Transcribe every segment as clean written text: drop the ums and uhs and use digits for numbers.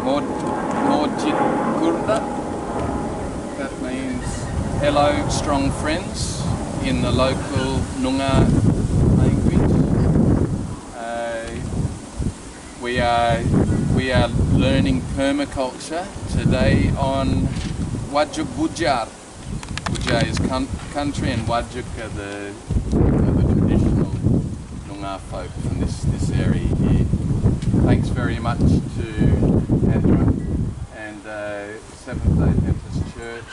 Morjit Kurda. That means hello, strong friends in the local Noongar language. We are learning permaculture today on Wajjuk Bujar. Bujar is country and Wajjuk are the traditional Noongar folk from this area here. Thanks very much to Andrew and Seventh-day Adventist Church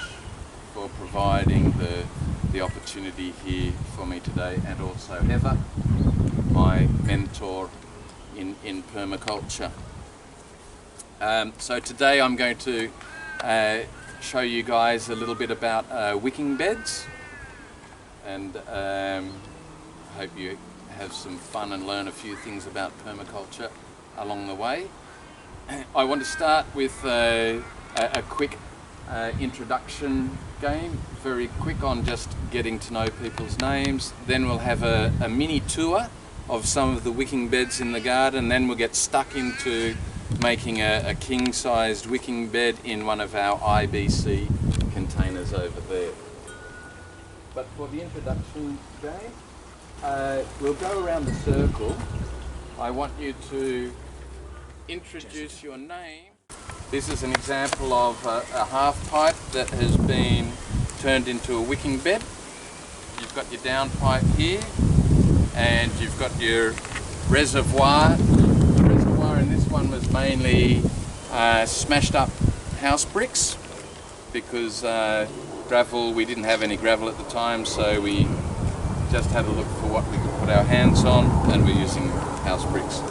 for providing the opportunity here for me today, and also Heather, my mentor in permaculture. So today I'm going to show you guys a little bit about wicking beds, and I hope you have some fun and learn a few things about permaculture along the way. I want to start with a quick introduction game, very quick on just getting to know people's names. Then we'll have a mini tour of some of the wicking beds in the garden. Then we'll get stuck into making a king-sized wicking bed in one of our IBC containers over there. But for the introduction game, we'll go around the circle. I want you to introduce your name. This is an example of a half pipe that has been turned into a wicking bed. You've got your down pipe here, and you've got your reservoir. The reservoir in this one was mainly smashed up house bricks, because gravel, we didn't have any gravel at the time, so we just had a look for what we could put our hands on, and we're using house bricks.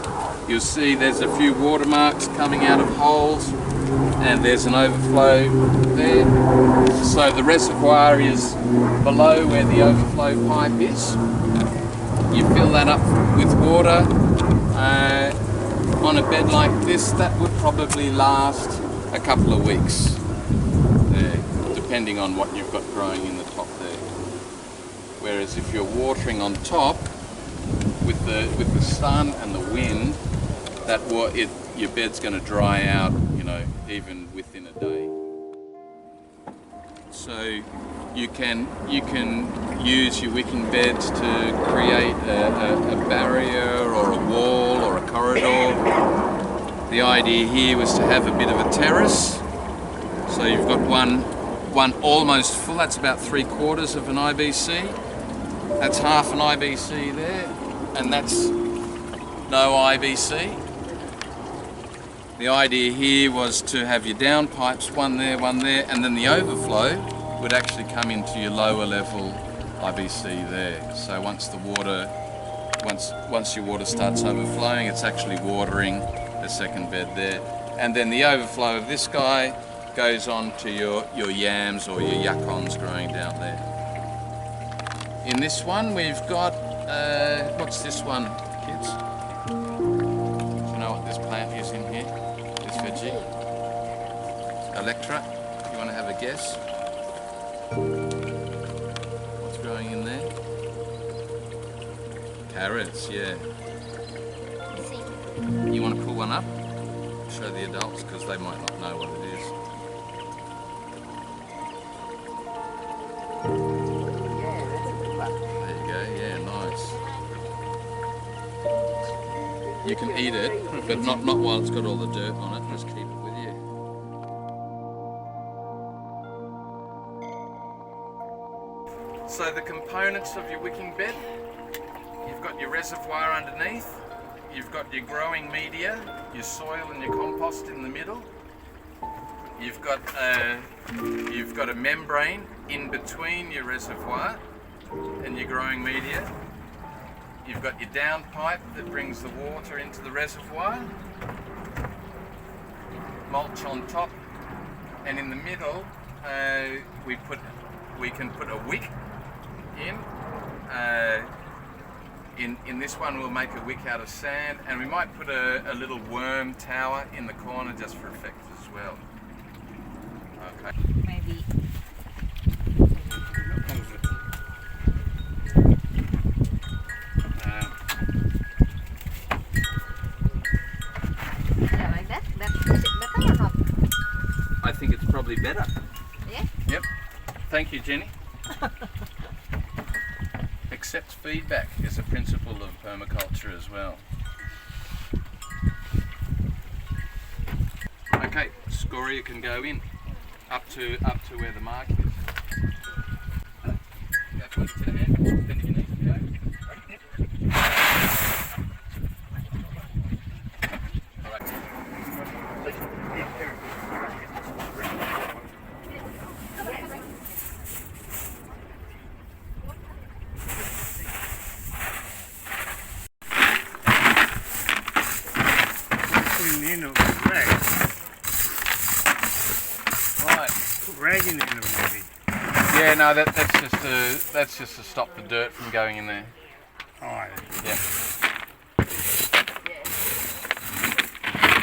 You'll see there's a few watermarks coming out of holes, and there's an overflow there. So the reservoir is below where the overflow pipe is. You fill that up with water. On a bed like this, that would probably last a couple of weeks, depending on what you've got growing in the top there. Whereas if you're watering on top, with the sun and the wind, your bed's going to dry out, even within a day. So you can use your wicking beds to create a barrier or a wall or a corridor. The idea here was to have a bit of a terrace. So you've got one almost full. That's about 3/4 of an IBC. That's half an IBC there, and that's no IBC. The idea here was to have your down pipes, one there, and then the overflow would actually come into your lower level IBC there. So once your water starts overflowing, it's actually watering the second bed there. And then the overflow of this guy goes on to your yams or your yacons growing down there. In this one we've got, what's this one, kids? Do you know what this plant is in here? This veggie? Electra? You want to have a guess? What's growing in there? Carrots, yeah. You want to pull one up? Show the adults, because they might not know what it is. There you go, yeah, nice. You can eat it, but not while it's got all the dirt on it. Just keep it with you. So the components of your wicking bed: you've got your reservoir underneath, you've got your growing media, your soil and your compost in the middle. You've got a membrane in between your reservoir and your growing media. You've got your down pipe that brings the water into the reservoir, mulch on top, and in the middle we can put a wick in. In this one we'll make a wick out of sand, and we might put a little worm tower in the corner just for effect as well. Okay. Maybe. Yeah, like that. That is it better. better. Yeah? Yep. Thank you, Jenny. Accept feedback is a principle of permaculture as well. Okay, scoria can go in up to where the mark is. Go 20 to the hand, then you need to go. All right. Putting the end of the rag. Right. Put rag in the end of it maybe. Yeah, no, that's just to stop the dirt from going in there. Oh, yeah. Yeah.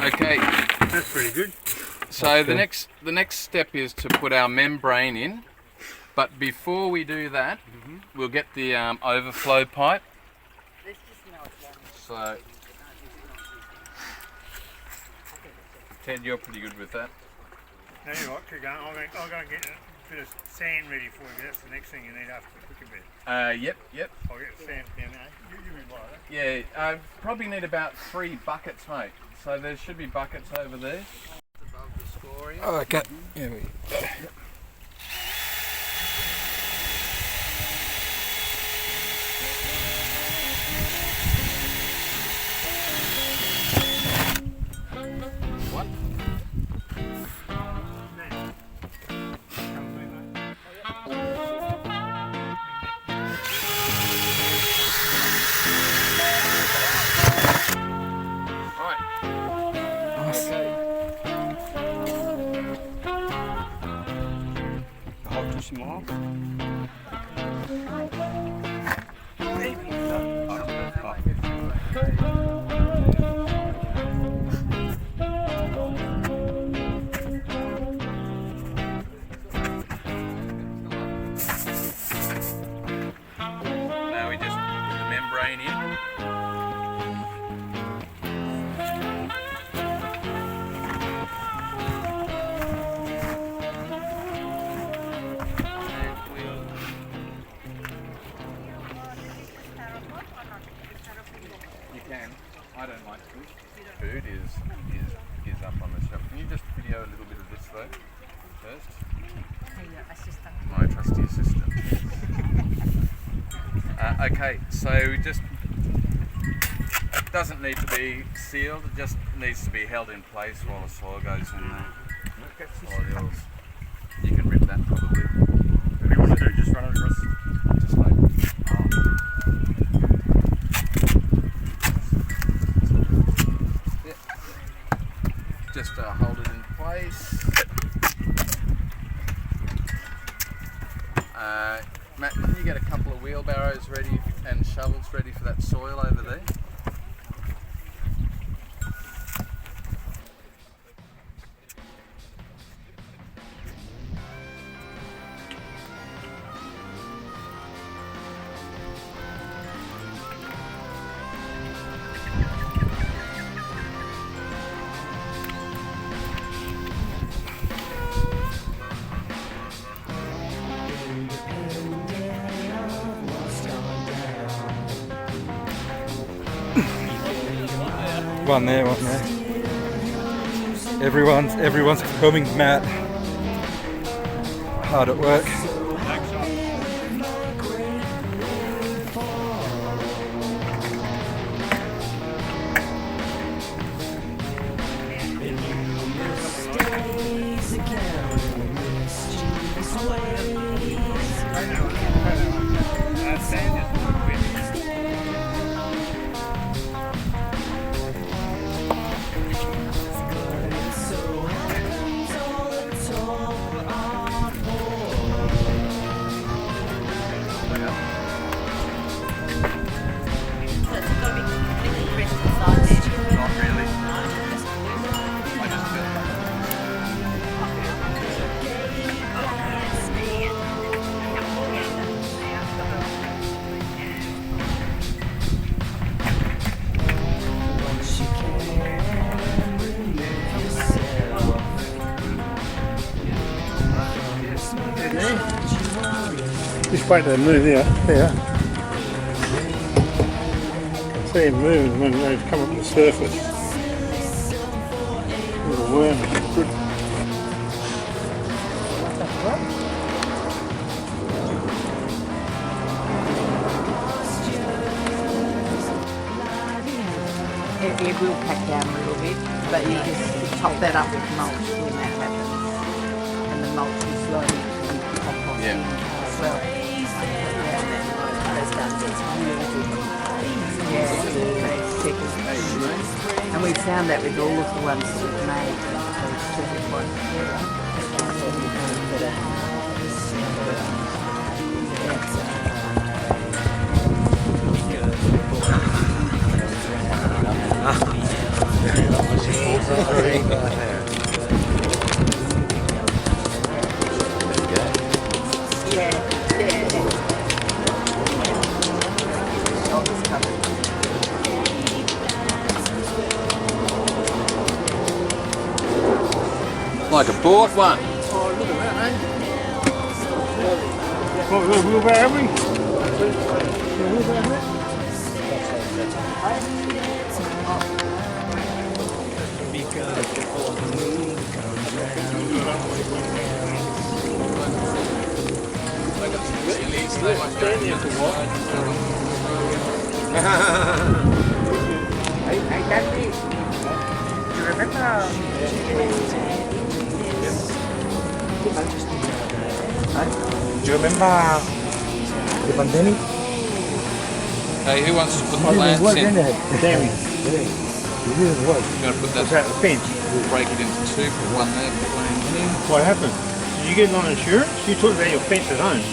Okay. That's pretty good. So the next step is to put our membrane in, but before we do that, we'll get the overflow pipe. So, Ted, you're pretty good with that. Now you what, keep going. I'll go and get a bit of sand ready for you. That's the next thing you need after the cooking bed. Yep. I'll get the sand down there. You be by that. Yeah, I probably need about 3 buckets, mate. So there should be buckets over there. Above the scoria. Oh, okay. Yeah, What? Small. Now we just put the membrane in. I don't like food. Food is up on the shelf. Can you just video a little bit of this though first? My trusty assistant. Okay, so it doesn't need to be sealed. It just needs to be held in place while the soil goes in there. Soils. You can rip that probably. What do you want to do? Just run it across? Just like. Just hold it in place. Matt, can you get a couple of wheelbarrows ready and shovels ready for that soil over there? One there. Everyone's filming Matt. Hard at work. Just wait till they move there. There. See them move when they come up to the surface. Little worm. Good. It will pack down a little bit, but you just top that up with mulch when that happens. And the mulch will slowly compost in as well. Yeah, it's chicken. And we found that with all of the ones that we've made. Like a bought one. Oh, look at that, eh? What, a wheelbarrow, have we? Hey, Andi, do you remember? Do you remember the pandemic? Hey, who wants to put the plants in? Damn. You're going to put that, That fence. we'll break it into two, put one there, put one in here. What happened? Did you get non-insurance? You took about your fence at home.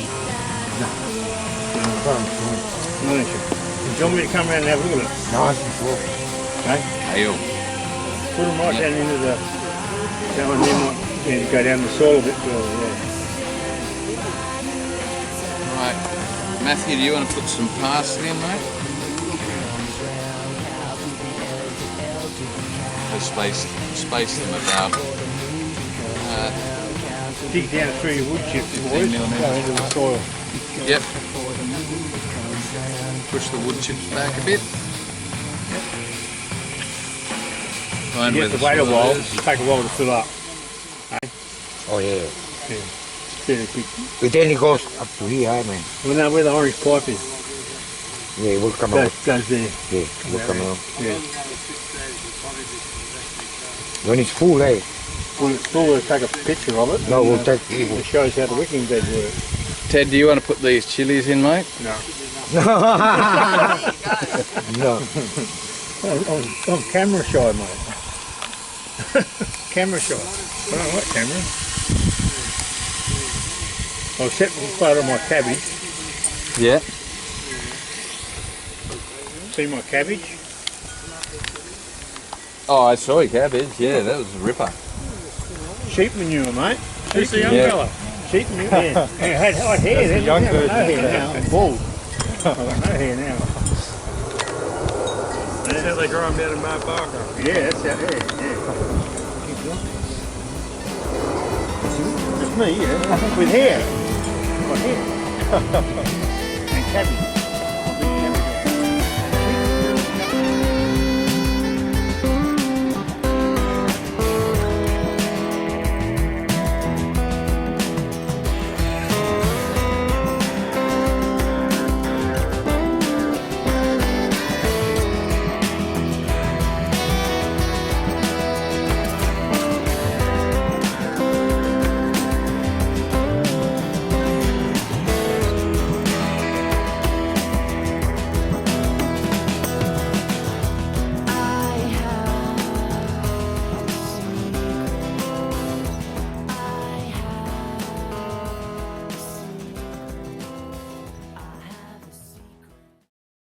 No insurance. Do you want me to come around and have a look at it? No, I think so. Okay? Hey, oh. Put them right down into the... That one there might go down the soil a bit further, yeah. Right. Matthew, do you want to put some parsley in, mate? Space them about. Dig down through your wood chips, 15 boys. millimetres. Go into the soil. Yep. Push the wood chips back a bit. Find You where have the to wait a soil while. is. It'll take a while to fill up. Oh yeah. Yeah. Fairly quick. It only goes up to here, man. Well, now where the orange pipe is, Yeah, it will come out. goes there. Yeah, it will come out. Yeah. When it's full, eh? When it's full, we'll take a picture of it. No, and, we'll take. It shows how the wicking bed works. Ted, do you want to put these chilies in, mate? No. No. I'm camera shy, mate. Camera shy. I don't like camera. I'll set the photo of my cabbage. Yeah. See my cabbage? Oh, I saw your cabbage. Yeah, that was a ripper. Sheep manure, mate. Who's the young Yeah. fella? Sheep manure, yeah. I had hair then. young I've got no person. hair now. I'm bald. I've got no hair now. That's how they grow them down in my park. Yeah, that's out there, yeah. That's me, yeah. With hair. Got hair. And cabbage.